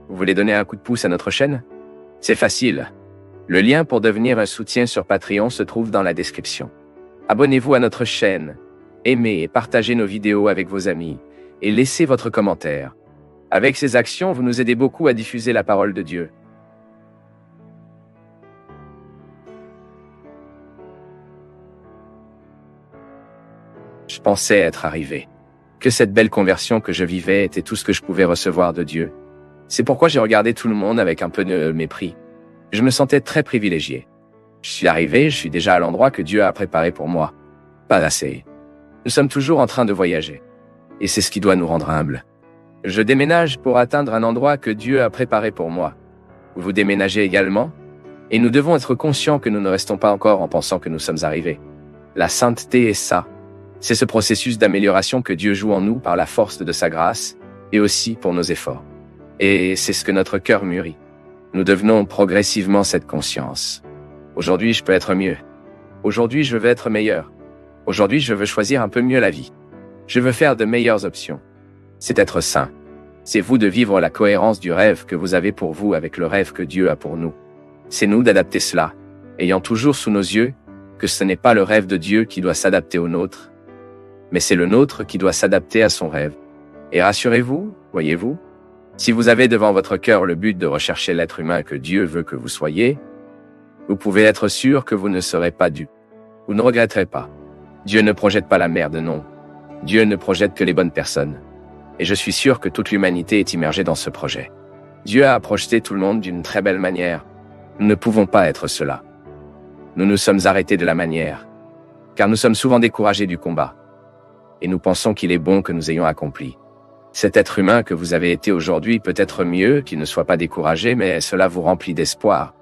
Vous voulez donner un coup de pouce à notre chaîne? C'est facile. Le lien pour devenir un soutien sur Patreon se trouve dans la description. Abonnez-vous à notre chaîne, aimez et partagez nos vidéos avec vos amis, et laissez votre commentaire. Avec ces actions, vous nous aidez beaucoup à diffuser la parole de Dieu. Je pensais être arrivé. Que cette belle conversion que je vivais était tout ce que je pouvais recevoir de Dieu. C'est pourquoi j'ai regardé tout le monde avec un peu de mépris. Je me sentais très privilégié. Je suis arrivé, je suis déjà à l'endroit que Dieu a préparé pour moi. Pas assez. Nous sommes toujours en train de voyager. Et c'est ce qui doit nous rendre humbles. Je déménage pour atteindre un endroit que Dieu a préparé pour moi. Vous déménagez également? Et nous devons être conscients que nous ne restons pas encore en pensant que nous sommes arrivés. La sainteté est ça. C'est ce processus d'amélioration que Dieu joue en nous par la force de sa grâce et aussi pour nos efforts. Et c'est ce que notre cœur mûrit. Nous devenons progressivement cette conscience. Aujourd'hui, je peux être mieux. Aujourd'hui, je veux être meilleur. Aujourd'hui, je veux choisir un peu mieux la vie. Je veux faire de meilleures options. C'est être saint. C'est vous de vivre la cohérence du rêve que vous avez pour vous avec le rêve que Dieu a pour nous. C'est nous d'adapter cela, ayant toujours sous nos yeux que ce n'est pas le rêve de Dieu qui doit s'adapter au nôtre, mais c'est le nôtre qui doit s'adapter à son rêve. Et rassurez-vous, voyez-vous, si vous avez devant votre cœur le but de rechercher l'être humain que Dieu veut que vous soyez, vous pouvez être sûr que vous ne serez pas dupe. Vous ne regretterez pas. Dieu ne projette pas la merde, non. Dieu ne projette que les bonnes personnes. Et je suis sûr que toute l'humanité est immergée dans ce projet. Dieu a projeté tout le monde d'une très belle manière. Nous ne pouvons pas être cela. Nous nous sommes arrêtés de la manière, car nous sommes souvent découragés du combat. Et nous pensons qu'il est bon que nous ayons accompli. Cet être humain que vous avez été aujourd'hui peut être mieux qu'il ne soit pas découragé, mais cela vous remplit d'espoir.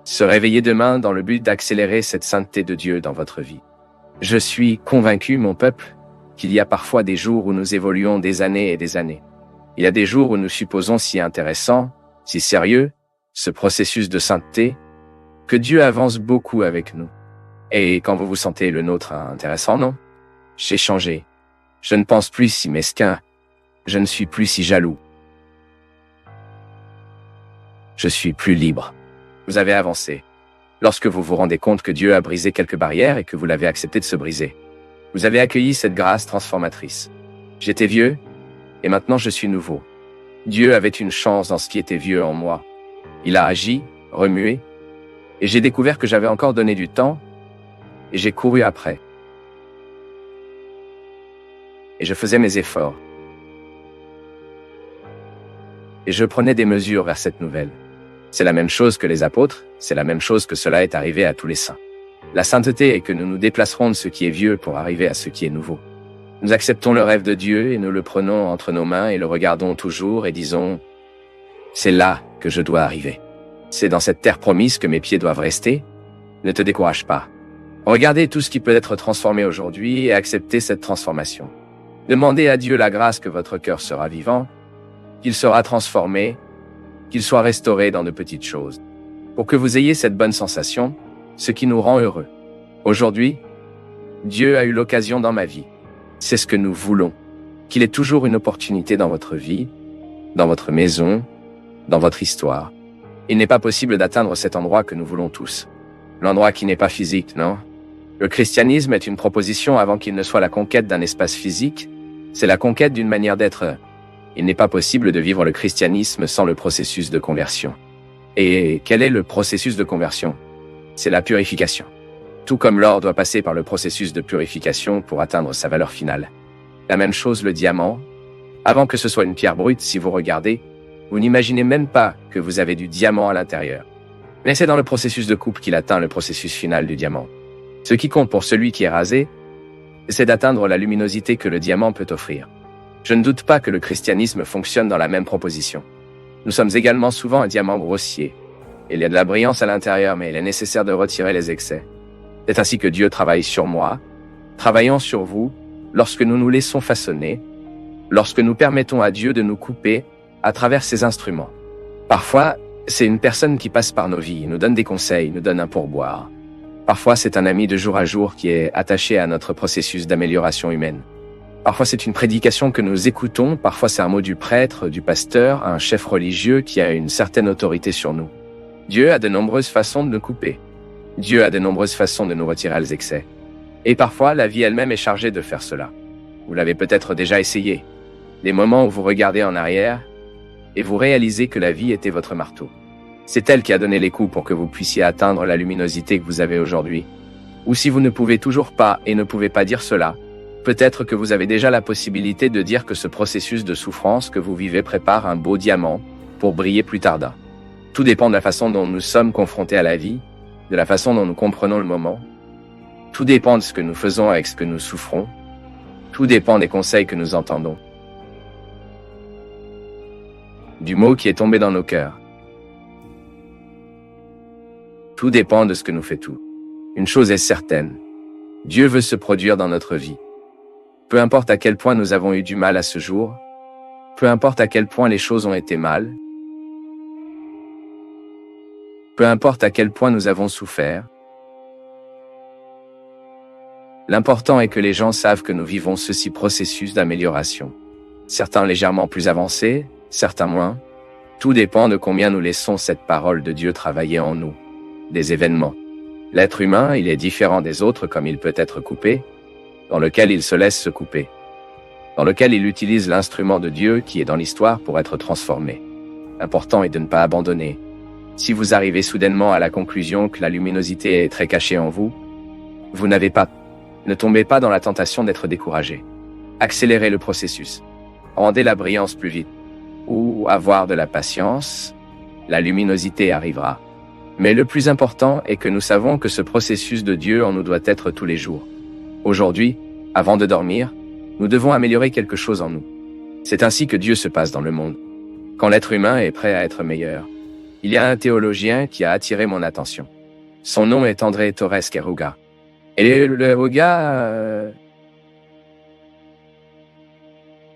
Se réveiller demain dans le but d'accélérer cette sainteté de Dieu dans votre vie. Je suis convaincu, mon peuple, qu'il y a parfois des jours où nous évoluons des années et des années. Il y a des jours où nous supposons si intéressant, si sérieux, ce processus de sainteté, que Dieu avance beaucoup avec nous. Et quand vous vous sentez le nôtre intéressant, non? J'ai changé. Je ne pense plus si mesquin. Je ne suis plus si jaloux. Je suis plus libre. Vous avez avancé. Lorsque vous vous rendez compte que Dieu a brisé quelques barrières et que vous l'avez accepté de se briser. Vous avez accueilli cette grâce transformatrice. J'étais vieux, et maintenant je suis nouveau. Dieu avait une chance dans ce qui était vieux en moi. Il a agi, remué, et j'ai découvert que j'avais encore donné du temps, et j'ai couru après. Et je faisais mes efforts. Et je prenais des mesures vers cette nouvelle. C'est la même chose que les apôtres, c'est la même chose que cela est arrivé à tous les saints. La sainteté est que nous nous déplacerons de ce qui est vieux pour arriver à ce qui est nouveau. Nous acceptons le rêve de Dieu et nous le prenons entre nos mains et le regardons toujours et disons « C'est là que je dois arriver. C'est dans cette terre promise que mes pieds doivent rester. Ne te décourage pas. Regardez tout ce qui peut être transformé aujourd'hui et acceptez cette transformation. Demandez à Dieu la grâce que votre cœur sera vivant, qu'il sera transformé, qu'il soit restauré dans de petites choses, pour que vous ayez cette bonne sensation, ce qui nous rend heureux. Aujourd'hui, Dieu a eu l'occasion dans ma vie. C'est ce que nous voulons, qu'il ait toujours une opportunité dans votre vie, dans votre maison, dans votre histoire. Il n'est pas possible d'atteindre cet endroit que nous voulons tous. L'endroit qui n'est pas physique, non? Le christianisme est une proposition avant qu'il ne soit la conquête d'un espace physique, c'est la conquête d'une manière d'être. Il n'est pas possible de vivre le christianisme sans le processus de conversion. Et quel est le processus de conversion? C'est la purification. Tout comme l'or doit passer par le processus de purification pour atteindre sa valeur finale. La même chose le diamant. Avant que ce soit une pierre brute, si vous regardez, vous n'imaginez même pas que vous avez du diamant à l'intérieur. Mais c'est dans le processus de coupe qu'il atteint le processus final du diamant. Ce qui compte pour celui qui est rasé, c'est d'atteindre la luminosité que le diamant peut offrir. Je ne doute pas que le christianisme fonctionne dans la même proposition. Nous sommes également souvent un diamant grossier. Il y a de la brillance à l'intérieur, mais il est nécessaire de retirer les excès. C'est ainsi que Dieu travaille sur moi, travaillant sur vous, lorsque nous nous laissons façonner, lorsque nous permettons à Dieu de nous couper à travers ses instruments. Parfois, c'est une personne qui passe par nos vies, nous donne des conseils, nous donne un pourboire. Parfois, c'est un ami de jour à jour qui est attaché à notre processus d'amélioration humaine. Parfois c'est une prédication que nous écoutons, parfois c'est un mot du prêtre, du pasteur, un chef religieux qui a une certaine autorité sur nous. Dieu a de nombreuses façons de nous couper. Dieu a de nombreuses façons de nous retirer les excès. Et parfois, la vie elle-même est chargée de faire cela. Vous l'avez peut-être déjà essayé. Des moments où vous regardez en arrière et vous réalisez que la vie était votre marteau. C'est elle qui a donné les coups pour que vous puissiez atteindre la luminosité que vous avez aujourd'hui. Ou si vous ne pouvez toujours pas et ne pouvez pas dire cela, peut-être que vous avez déjà la possibilité de dire que ce processus de souffrance que vous vivez prépare un beau diamant pour briller plus tard. Tout dépend de la façon dont nous sommes confrontés à la vie, de la façon dont nous comprenons le moment. Tout dépend de ce que nous faisons avec ce que nous souffrons. Tout dépend des conseils que nous entendons. Du mot qui est tombé dans nos cœurs. Tout dépend de ce que nous fait tout. Une chose est certaine. Dieu veut se produire dans notre vie. Peu importe à quel point nous avons eu du mal à ce jour, peu importe à quel point les choses ont été mal, peu importe à quel point nous avons souffert, l'important est que les gens savent que nous vivons ceci processus d'amélioration. Certains légèrement plus avancés, certains moins. Tout dépend de combien nous laissons cette parole de Dieu travailler en nous. Des événements. L'être humain, il est différent des autres comme il peut être coupé, dans lequel il se laisse se couper, dans lequel il utilise l'instrument de Dieu qui est dans l'histoire pour être transformé. L'important est de ne pas abandonner. Si vous arrivez soudainement à la conclusion que la luminosité est très cachée en vous, vous n'avez pas. Ne tombez pas dans la tentation d'être découragé. Accélérez le processus. Rendez la brillance plus vite. Ou avoir de la patience, la luminosité arrivera. Mais le plus important est que nous savons que ce processus de Dieu en nous doit être tous les jours. Aujourd'hui, avant de dormir, nous devons améliorer quelque chose en nous. C'est ainsi que Dieu se passe dans le monde. Quand l'être humain est prêt à être meilleur, il y a un théologien qui a attiré mon attention. Son nom est André Torres Querruga. Et le gars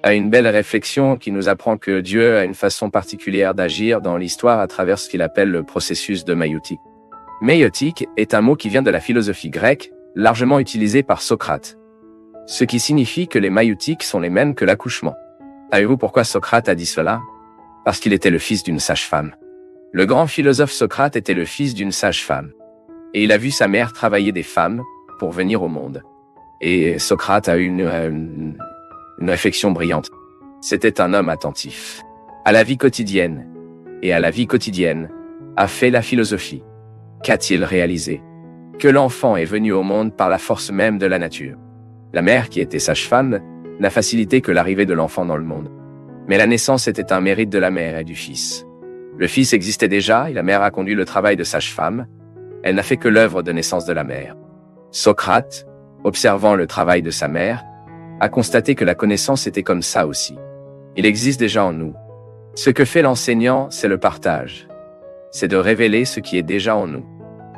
a une belle réflexion qui nous apprend que Dieu a une façon particulière d'agir dans l'histoire à travers ce qu'il appelle le processus de maïotique. Maïotique est un mot qui vient de la philosophie grecque, largement utilisé par Socrate. Ce qui signifie que les maïotiques sont les mêmes que l'accouchement. Savez-vous pourquoi Socrate a dit cela? Parce qu'il était le fils d'une sage-femme. Le grand philosophe Socrate était le fils d'une sage-femme. Et il a vu sa mère travailler des femmes pour venir au monde. Et Socrate a eu une réflexion brillante. C'était un homme attentif à la vie quotidienne. Et à la vie quotidienne a fait la philosophie. Qu'a-t-il réalisé? Que l'enfant est venu au monde par la force même de la nature. La mère, qui était sage-femme, n'a facilité que l'arrivée de l'enfant dans le monde. Mais la naissance était un mérite de la mère et du fils. Le fils existait déjà et la mère a conduit le travail de sage-femme. Elle n'a fait que l'œuvre de naissance de la mère. Socrate, observant le travail de sa mère, a constaté que la connaissance était comme ça aussi. Il existe déjà en nous. Ce que fait l'enseignant, c'est le partage. C'est de révéler ce qui est déjà en nous.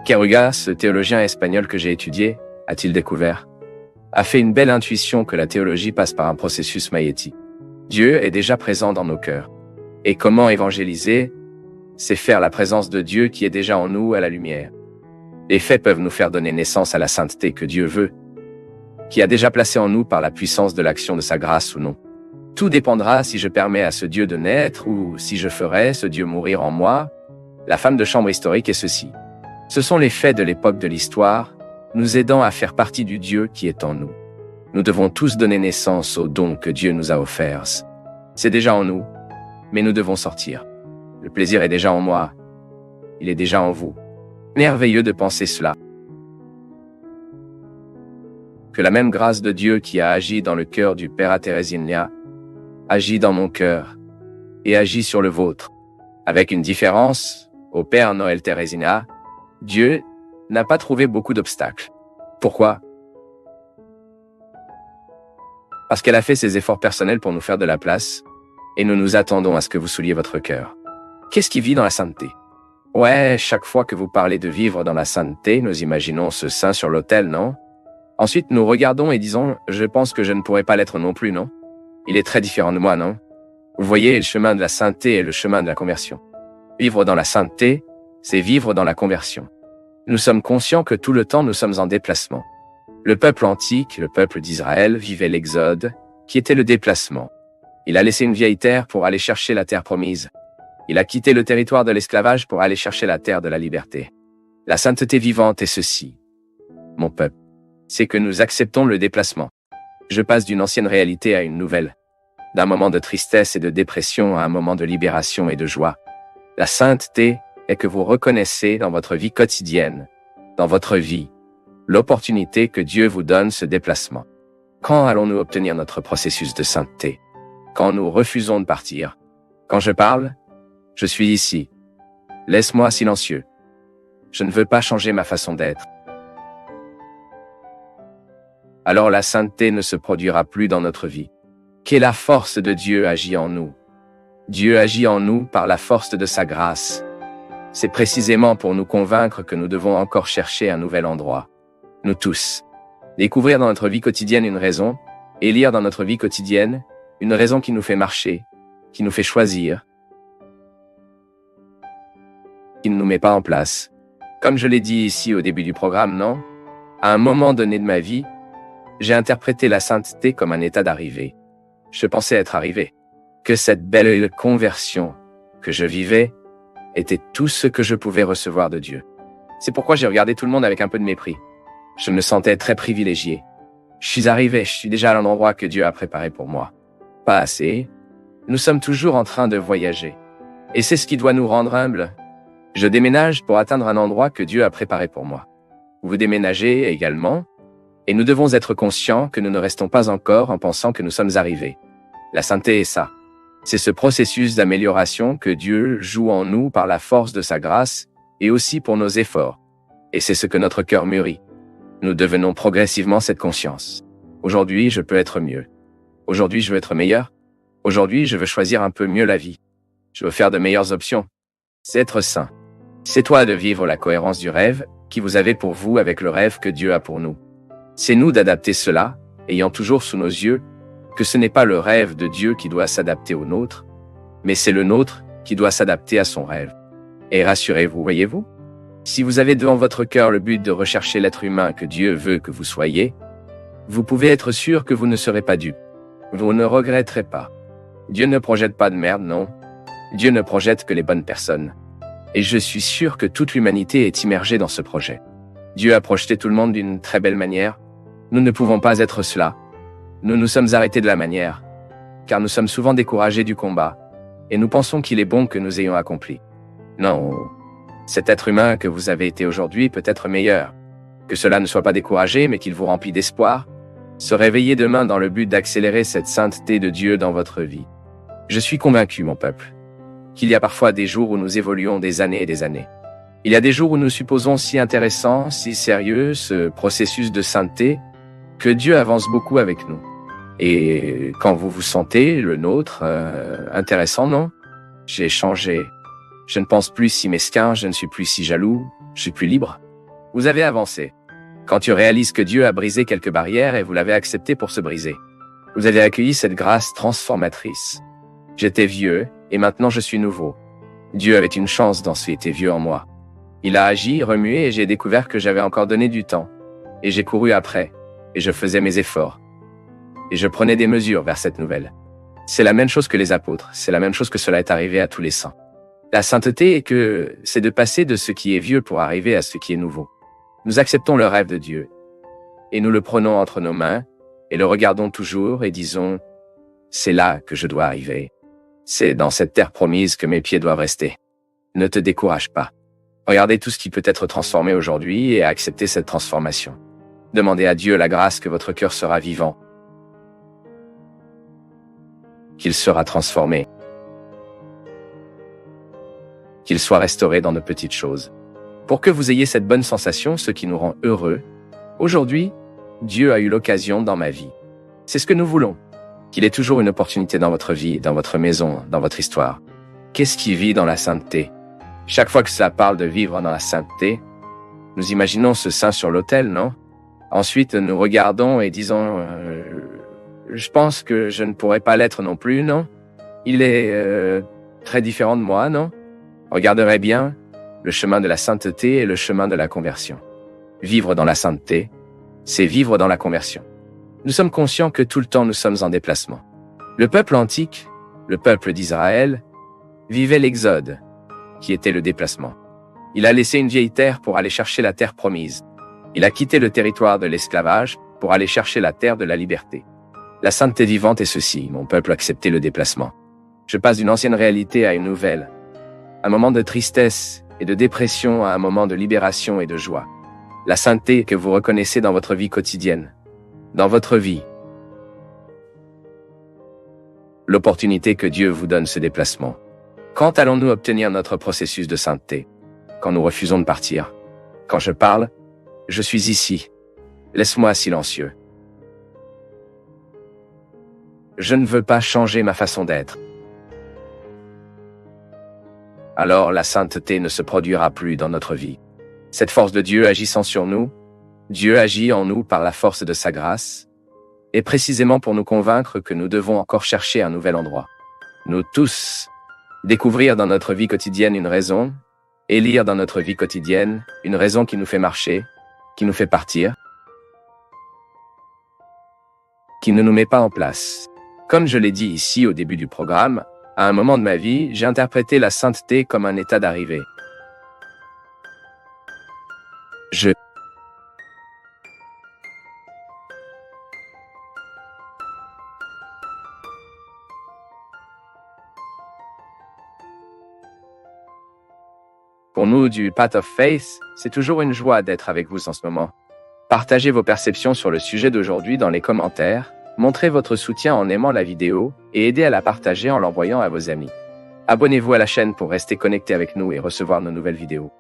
Querruga, ce théologien espagnol que j'ai étudié, a-t-il découvert, a fait une belle intuition que la théologie passe par un processus maïétique. Dieu est déjà présent dans nos cœurs. Et comment évangéliser? C'est faire la présence de Dieu qui est déjà en nous à la lumière. Les faits peuvent nous faire donner naissance à la sainteté que Dieu veut, qui a déjà placé en nous par la puissance de l'action de sa grâce ou non. Tout dépendra si je permets à ce Dieu de naître ou si je ferai ce Dieu mourir en moi. La femme de chambre historique est ceci. Ce sont les faits de l'époque de l'histoire, nous aidant à faire partie du Dieu qui est en nous. Nous devons tous donner naissance au don que Dieu nous a offert. C'est déjà en nous, mais nous devons sortir. Le plaisir est déjà en moi. Il est déjà en vous. Merveilleux de penser cela. Que la même grâce de Dieu qui a agi dans le cœur du Père Teresinha agit dans mon cœur et agit sur le vôtre. Avec une différence, au Père Noël Teresinha, Dieu n'a pas trouvé beaucoup d'obstacles. Pourquoi? Parce qu'elle a fait ses efforts personnels pour nous faire de la place, et nous nous attendons à ce que vous souliez votre cœur. Qu'est-ce qui vit dans la sainteté? Ouais, chaque fois que vous parlez de vivre dans la sainteté, nous imaginons ce saint sur l'autel, non? Ensuite, nous regardons et disons, je pense que je ne pourrais pas l'être non plus, non? Il est très différent de moi, non? Vous voyez, le chemin de la sainteté est le chemin de la conversion. Vivre dans la sainteté, c'est vivre dans la conversion. Nous sommes conscients que tout le temps nous sommes en déplacement. Le peuple antique, le peuple d'Israël, vivait l'Exode, qui était le déplacement. Il a laissé une vieille terre pour aller chercher la terre promise. Il a quitté le territoire de l'esclavage pour aller chercher la terre de la liberté. La sainteté vivante est ceci, mon peuple, c'est que nous acceptons le déplacement. Je passe d'une ancienne réalité à une nouvelle, d'un moment de tristesse et de dépression à un moment de libération et de joie. La sainteté est que vous reconnaissez dans votre vie quotidienne, dans votre vie, l'opportunité que Dieu vous donne ce déplacement. Quand allons-nous obtenir notre processus de sainteté? Quand nous refusons de partir. Quand je parle, je suis ici. Laisse-moi silencieux. Je ne veux pas changer ma façon d'être. Alors la sainteté ne se produira plus dans notre vie. Que la force de Dieu agit en nous. Dieu agit en nous par la force de sa grâce. C'est précisément pour nous convaincre que nous devons encore chercher un nouvel endroit. Nous tous. Découvrir dans notre vie quotidienne une raison, et lire dans notre vie quotidienne une raison qui nous fait marcher, qui nous fait choisir, qui ne nous met pas en place. Comme je l'ai dit ici au début du programme, non? À un moment donné de ma vie, j'ai interprété la sainteté comme un état d'arrivée. Je pensais être arrivé. Que cette belle conversion que je vivais était tout ce que je pouvais recevoir de Dieu. C'est pourquoi j'ai regardé tout le monde avec un peu de mépris. Je me sentais très privilégié. Je suis arrivé, je suis déjà à l'endroit que Dieu a préparé pour moi. Pas assez. Nous sommes toujours en train de voyager. Et c'est ce qui doit nous rendre humbles. Je déménage pour atteindre un endroit que Dieu a préparé pour moi. Vous déménagez également, et nous devons être conscients que nous ne restons pas encore en pensant que nous sommes arrivés. La sainteté est ça. C'est ce processus d'amélioration que Dieu joue en nous par la force de sa grâce et aussi pour nos efforts. Et c'est ce que notre cœur mûrit. Nous devenons progressivement cette conscience. Aujourd'hui, je peux être mieux. Aujourd'hui, je veux être meilleur. Aujourd'hui, je veux choisir un peu mieux la vie. Je veux faire de meilleures options. C'est être saint. C'est toi de vivre la cohérence du rêve qui vous avez pour vous avec le rêve que Dieu a pour nous. C'est nous d'adapter cela, ayant toujours sous nos yeux que ce n'est pas le rêve de Dieu qui doit s'adapter au nôtre, mais c'est le nôtre qui doit s'adapter à son rêve. Et rassurez-vous, voyez-vous, si vous avez devant votre cœur le but de rechercher l'être humain que Dieu veut que vous soyez, vous pouvez être sûr que vous ne serez pas dupe. Vous ne regretterez pas. Dieu ne projette pas de merde, non. Dieu ne projette que les bonnes personnes. Et je suis sûr que toute l'humanité est immergée dans ce projet. Dieu a projeté tout le monde d'une très belle manière. Nous ne pouvons pas être cela. Nous nous sommes arrêtés de la manière, car nous sommes souvent découragés du combat, et nous pensons qu'il est bon que nous ayons accompli. Non, cet être humain que vous avez été aujourd'hui peut être meilleur. Que cela ne soit pas découragé, mais qu'il vous remplit d'espoir. Se réveiller demain dans le but d'accélérer cette sainteté de Dieu dans votre vie. Je suis convaincu, mon peuple, qu'il y a parfois des jours où nous évoluons des années et des années. Il y a des jours où nous supposons si intéressant, si sérieux, ce processus de sainteté, que Dieu avance beaucoup avec nous. Et quand vous vous sentez, le nôtre, intéressant, non? J'ai changé. Je ne pense plus si mesquin, je ne suis plus si jaloux, je suis plus libre. Vous avez avancé. Quand tu réalises que Dieu a brisé quelques barrières et vous l'avez accepté pour se briser. Vous avez accueilli cette grâce transformatrice. J'étais vieux, et maintenant je suis nouveau. Dieu avait une chance dans ce qui était vieux en moi. Il a agi, remué, et j'ai découvert que j'avais encore donné du temps. Et j'ai couru après, et je faisais mes efforts. Et je prenais des mesures vers cette nouvelle. C'est la même chose que les apôtres, c'est la même chose que cela est arrivé à tous les saints. La sainteté est que c'est de passer de ce qui est vieux pour arriver à ce qui est nouveau. Nous acceptons le rêve de Dieu, et nous le prenons entre nos mains, et le regardons toujours et disons, c'est là que je dois arriver. C'est dans cette terre promise que mes pieds doivent rester. Ne te décourage pas. Regardez tout ce qui peut être transformé aujourd'hui et acceptez cette transformation. Demandez à Dieu la grâce que votre cœur sera vivant, qu'il sera transformé, qu'il soit restauré dans de petites choses. Pour que vous ayez cette bonne sensation, ce qui nous rend heureux, aujourd'hui, Dieu a eu l'occasion dans ma vie. C'est ce que nous voulons. Qu'il ait toujours une opportunité dans votre vie, dans votre maison, dans votre histoire. Qu'est-ce qui vit dans la sainteté? Chaque fois que ça parle de vivre dans la sainteté, nous imaginons ce saint sur l'autel, non? Ensuite, nous regardons et disons, je pense que je ne pourrais pas l'être non plus, non? Il est très différent de moi, non? Regarderez bien le chemin de la sainteté et le chemin de la conversion. Vivre dans la sainteté, c'est vivre dans la conversion. Nous sommes conscients que tout le temps nous sommes en déplacement. Le peuple antique, le peuple d'Israël, vivait l'exode, qui était le déplacement. Il a laissé une vieille terre pour aller chercher la terre promise. Il a quitté le territoire de l'esclavage pour aller chercher la terre de la liberté. La sainteté vivante est ceci, mon peuple a accepté le déplacement. Je passe d'une ancienne réalité à une nouvelle. Un moment de tristesse et de dépression à un moment de libération et de joie. La sainteté que vous reconnaissez dans votre vie quotidienne. Dans votre vie. L'opportunité que Dieu vous donne ce déplacement. Quand allons-nous obtenir notre processus de sainteté? Quand nous refusons de partir. Quand je parle, je suis ici. Laisse-moi silencieux. Je ne veux pas changer ma façon d'être. Alors la sainteté ne se produira plus dans notre vie. Cette force de Dieu agissant sur nous, Dieu agit en nous par la force de sa grâce, et précisément pour nous convaincre que nous devons encore chercher un nouvel endroit. Nous tous, découvrir dans notre vie quotidienne une raison, élire dans notre vie quotidienne une raison qui nous fait marcher, qui nous fait partir, qui ne nous met pas en place. Comme je l'ai dit ici au début du programme, à un moment de ma vie, j'ai interprété la sainteté comme un état d'arrivée. Pour nous, du Path of Faith, c'est toujours une joie d'être avec vous en ce moment. Partagez vos perceptions sur le sujet d'aujourd'hui dans les commentaires, montrez votre soutien en aimant la vidéo et aidez à la partager en l'envoyant à vos amis. Abonnez-vous à la chaîne pour rester connecté avec nous et recevoir nos nouvelles vidéos.